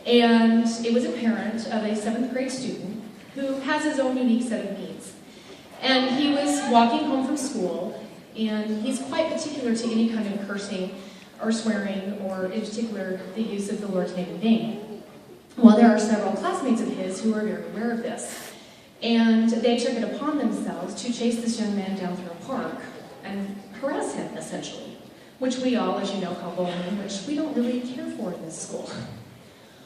And it was a parent of a 7th grade student who has his own unique set of needs. And he was walking home from school, and he's quite particular to any kind of cursing or swearing, or in particular, the use of the Lord's name in vain. Well, there are several classmates of his who are very aware of this. And they took it upon themselves to chase this young man down through a park and harass him, essentially, which we all, as you know, call bullying, which we don't really care for in this school.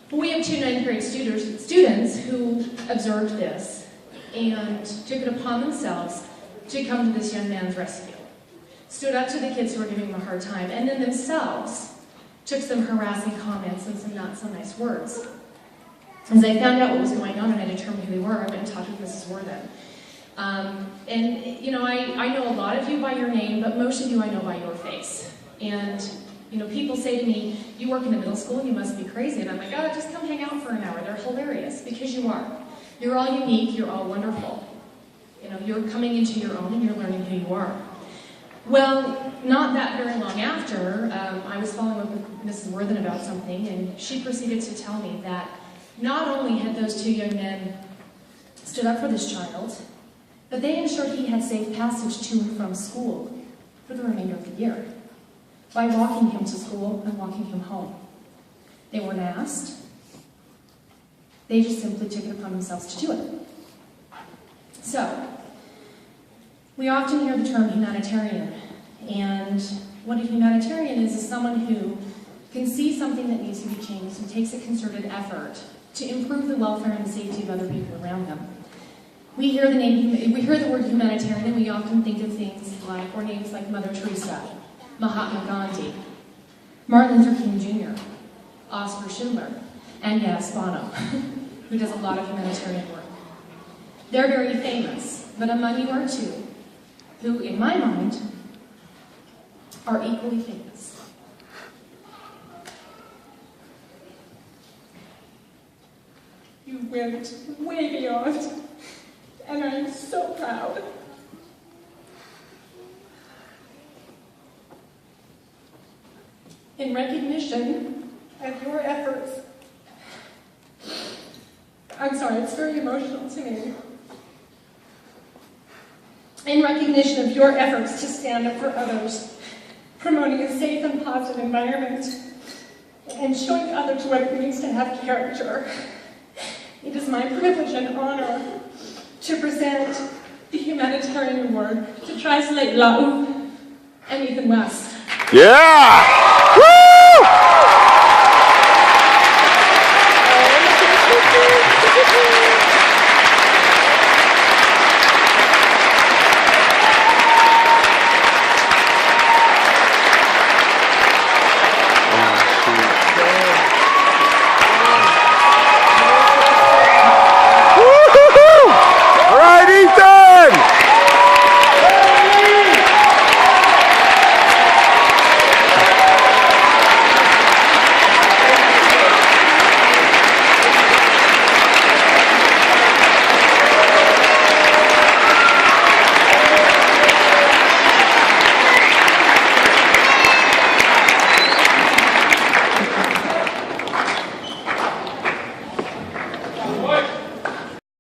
But we have 2 9th grade students who observed this and took it upon themselves to come to this young man's rescue. Stood up to the kids who were giving him a hard time, and then themselves took some harassing comments and some not so nice words. As I found out what was going on and I determined who they were, I went and talked with Mrs. Worthen. And, you know, I know a lot of you by your name, but most of you I know by your face. And, you know, people say to me, you work in a middle school, you must be crazy. And I'm like, oh, just come hang out for an hour. They're hilarious, because you are. You're all unique, you're all wonderful. You know, you're coming into your own and you're learning who you are. Well, not that very long after, I was following up with Mrs. Worthen about something, and she proceeded to tell me that not only had those 2 young men stood up for this child, but they ensured he had safe passage to and from school for the remainder of the year by walking him to school and walking him home. They weren't asked. They just simply took it upon themselves to do it. So, we often hear the term humanitarian, and what a humanitarian is someone who can see something that needs to be changed and takes a concerted effort to improve the welfare and safety of other people around them. We hear the word humanitarian, and we often think of things like, or names like Mother Teresa, Mahatma Gandhi, Martin Luther King Jr., Oscar Schindler, and yes, Bono, who does a lot of humanitarian work. They're very famous, but among you are 2 who, in my mind, are equally famous. You went way beyond, and I'm so proud. In recognition of your efforts, I'm sorry, it's very emotional to me. In recognition of your efforts to stand up for others, promoting a safe and positive environment, and showing others what it means to have character, it is my privilege and honor to present the Humanitarian Award to Trislate Lau and Ethan West. Yeah!